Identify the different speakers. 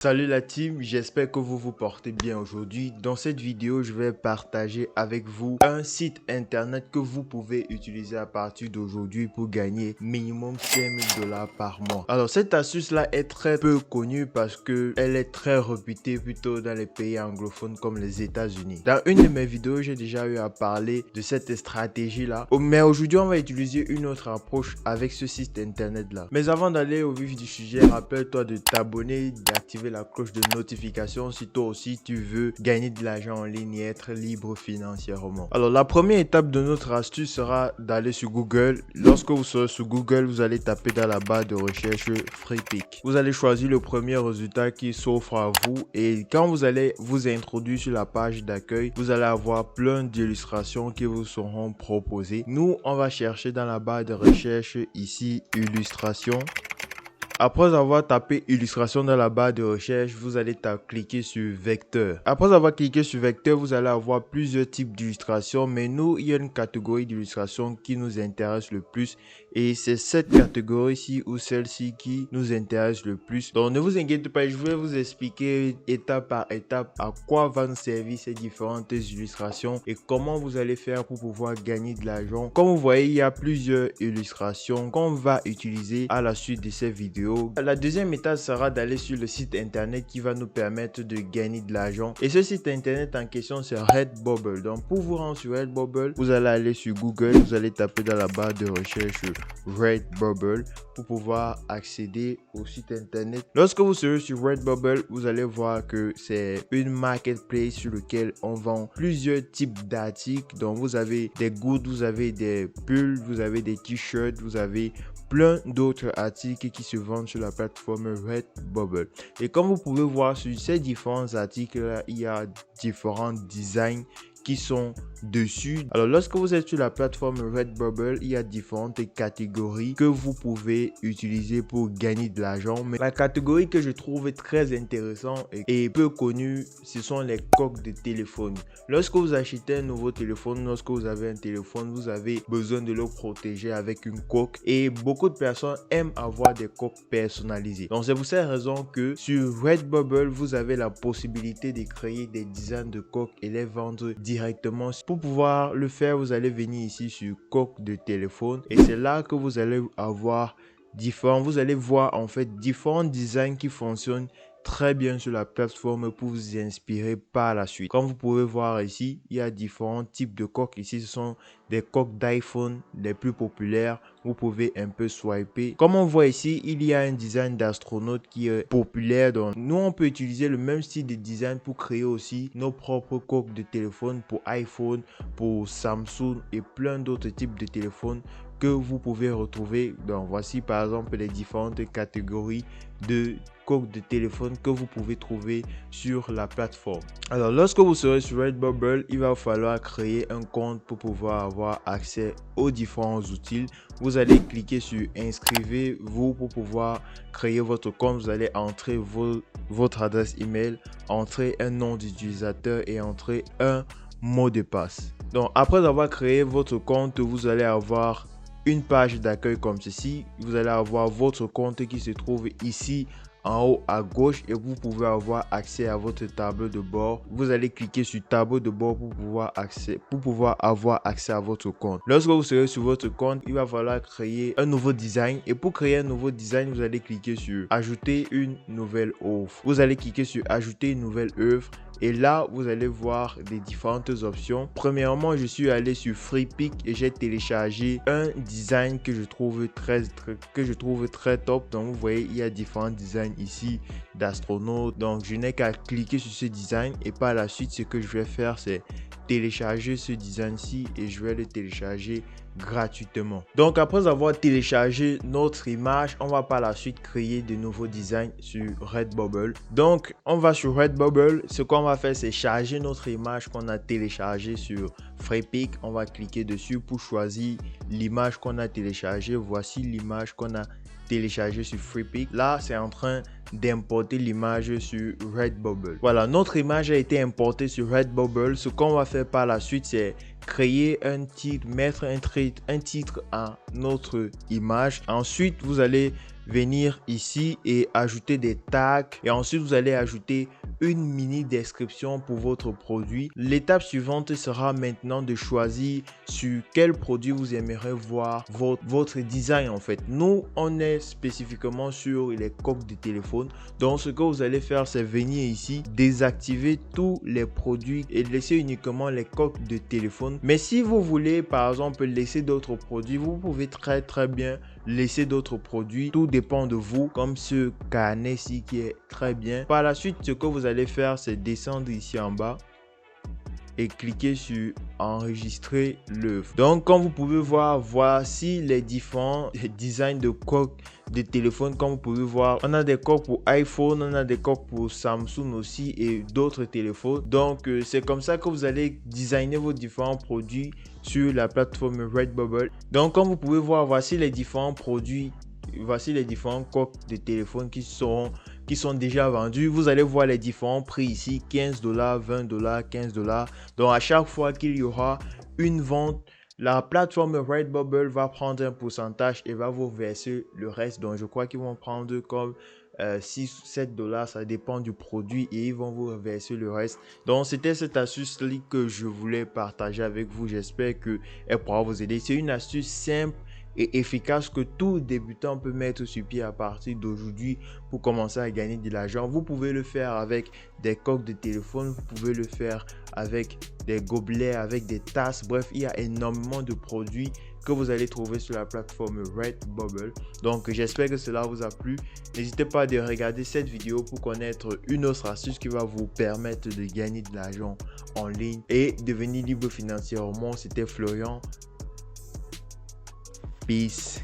Speaker 1: Salut la team, j'espère que vous vous portez bien aujourd'hui. Dans cette vidéo, je vais partager avec vous un site internet que vous pouvez utiliser à partir d'aujourd'hui pour gagner minimum 5000 $ par mois. Alors cette astuce là est très peu connue parce que elle est très réputée plutôt dans les pays anglophones comme les États-Unis. Dans une de mes vidéos, j'ai déjà eu à parler de cette stratégie là. Mais aujourd'hui, on va utiliser une autre approche avec ce site internet là. Mais avant d'aller au vif du sujet, rappelle-toi de t'abonner, d'activer la cloche de notification si toi aussi tu veux gagner de l'argent en ligne et être libre financièrement. Alors la première étape de notre astuce sera d'aller sur Google. Lorsque vous serez sur Google, vous allez taper dans la barre de recherche FreePic. Vous allez choisir le premier résultat qui s'offre à vous et quand vous allez vous introduire sur la page d'accueil, vous allez avoir plein d'illustrations qui vous seront proposées. Nous, on va chercher dans la barre de recherche ici illustration. Après avoir tapé illustration dans la barre de recherche, vous allez cliquer sur vecteur. Après avoir cliqué sur vecteur, vous allez avoir plusieurs types d'illustrations, mais nous, il y a une catégorie d'illustration qui nous intéresse le plus et c'est cette catégorie-ci ou celle-ci qui nous intéresse le plus. Donc ne vous inquiétez pas, je vais vous expliquer étape par étape à quoi va nous servir ces différentes illustrations et comment vous allez faire pour pouvoir gagner de l'argent. Comme vous voyez, il y a plusieurs illustrations qu'on va utiliser à la suite de ces vidéos. La deuxième étape sera d'aller sur le site internet qui va nous permettre de gagner de l'argent. Et ce site internet en question, c'est Redbubble. Donc pour vous rendre sur Redbubble, vous allez aller sur Google, vous allez taper dans la barre de recherche Redbubble pour pouvoir accéder au site internet. Lorsque vous serez sur Redbubble, vous allez voir que c'est une marketplace sur lequel on vend plusieurs types d'articles. Donc vous avez des goods, vous avez des pulls, vous avez des t-shirts, vous avez plein d'autres articles qui se vendent sur la plateforme Redbubble. Et comme vous pouvez voir sur ces différents articles là, il y a différents designs qui sont dessus. Alors lorsque vous êtes sur la plateforme Redbubble, il y a différentes catégories que vous pouvez utiliser pour gagner de l'argent. Mais la catégorie que je trouve très intéressante et peu connue, ce sont les coques de téléphone. Lorsque vous achetez un nouveau téléphone, lorsque vous avez un téléphone, vous avez besoin de le protéger avec une coque et beaucoup de personnes aiment avoir des coques personnalisées. Donc c'est pour cette raison que sur Redbubble, vous avez la possibilité de créer des dizaines de coques et les vendre directement. Pour pouvoir le faire, vous allez venir ici sur coque de téléphone et c'est là que vous allez avoir vous allez voir en fait différents designs qui fonctionnent très bien sur la plateforme pour vous inspirer par la suite. Comme vous pouvez voir ici, il y a différents types de coques. Ici, ce sont des coques d'iPhone les plus populaires. Vous pouvez un peu swiper. Comme on voit ici, il y a un design d'astronaute qui est populaire. Donc, nous, on peut utiliser le même style de design pour créer aussi nos propres coques de téléphone pour iPhone, pour Samsung et plein d'autres types de téléphones que vous pouvez retrouver. Donc voici par exemple les différentes catégories de coques de téléphone que vous pouvez trouver sur la plateforme. Alors lorsque vous serez sur Redbubble, il va falloir créer un compte pour pouvoir avoir accès aux différents outils. Vous allez cliquer sur inscrivez-vous pour pouvoir créer votre compte. Vous allez entrer votre adresse email, entrer un nom d'utilisateur et entrer un mot de passe. Donc après avoir créé votre compte, vous allez avoir une page d'accueil comme ceci. Vous allez avoir votre compte qui se trouve ici en haut à gauche et vous pouvez avoir accès à votre tableau de bord. Vous allez cliquer sur tableau de bord pour pouvoir avoir accès à votre compte. Lorsque vous serez sur votre compte, il va falloir créer un nouveau design et pour créer un nouveau design, vous allez cliquer sur ajouter une nouvelle œuvre. Vous allez cliquer sur ajouter une nouvelle œuvre. Et là, vous allez voir les différentes options. Premièrement, je suis allé sur FreePic et j'ai téléchargé un design que je trouve très top. Donc, vous voyez, il y a différents designs ici d'astronautes. Donc, je n'ai qu'à cliquer sur ce design et par la suite, ce que je vais faire, c'est télécharger ce design-ci et je vais le télécharger gratuitement. Donc après avoir téléchargé notre image, on va par la suite créer de nouveaux designs sur Redbubble. Donc on va sur Redbubble, ce qu'on va faire c'est charger notre image qu'on a téléchargée sur FreePic. On va cliquer dessus pour choisir l'image qu'on a téléchargée. Voici l'image qu'on a téléchargée sur FreePic. Là c'est en train d'importer l'image sur Redbubble. Voilà, notre image a été importée sur Redbubble. Ce qu'on va faire par la suite, c'est créer un titre, mettre un titre à notre image. Ensuite, vous allez venir ici et ajouter des tags et ensuite vous allez ajouter une mini description pour votre produit. L'étape suivante sera maintenant de choisir sur quel produit vous aimeriez voir votre design en fait. Nous, on est spécifiquement sur les coques de téléphone. Donc, ce que vous allez faire, c'est venir ici, désactiver tous les produits et laisser uniquement les coques de téléphone. Mais si vous voulez, par exemple, laisser d'autres produits, vous pouvez très bien laisser d'autres produits. Tout dépend de vous, comme ce carnet-ci qui est très bien. Par la suite, ce que vous allez faire, c'est descendre ici en bas et cliquer sur enregistrer l'œuvre. Donc, comme vous pouvez voir, voici les différents designs de coques de téléphone. Comme vous pouvez voir, on a des coques pour iPhone, on a des coques pour Samsung aussi et d'autres téléphones. Donc, c'est comme ça que vous allez designer vos différents produits sur la plateforme Redbubble. Donc, comme vous pouvez voir, voici les différents produits. Voici les différents coques de téléphone qui sont déjà vendus. Vous allez voir les différents prix ici, $15, $20, $15. Donc, à chaque fois qu'il y aura une vente, la plateforme Redbubble va prendre un pourcentage et va vous verser le reste. Donc, je crois qu'ils vont prendre comme 6 ou $7, ça dépend du produit et ils vont vous verser le reste. Donc, c'était cette astuce-là que je voulais partager avec vous. J'espère qu'elle pourra vous aider. C'est une astuce simple et efficace que tout débutant peut mettre sur pied à partir d'aujourd'hui pour commencer à gagner de l'argent. Vous pouvez le faire avec des coques de téléphone, vous pouvez le faire avec des gobelets, avec des tasses. Bref, il y a énormément de produits que vous allez trouver sur la plateforme Redbubble. Donc, j'espère que cela vous a plu. N'hésitez pas à regarder cette vidéo pour connaître une autre astuce qui va vous permettre de gagner de l'argent en ligne et devenir libre financièrement. C'était Florian. Peace.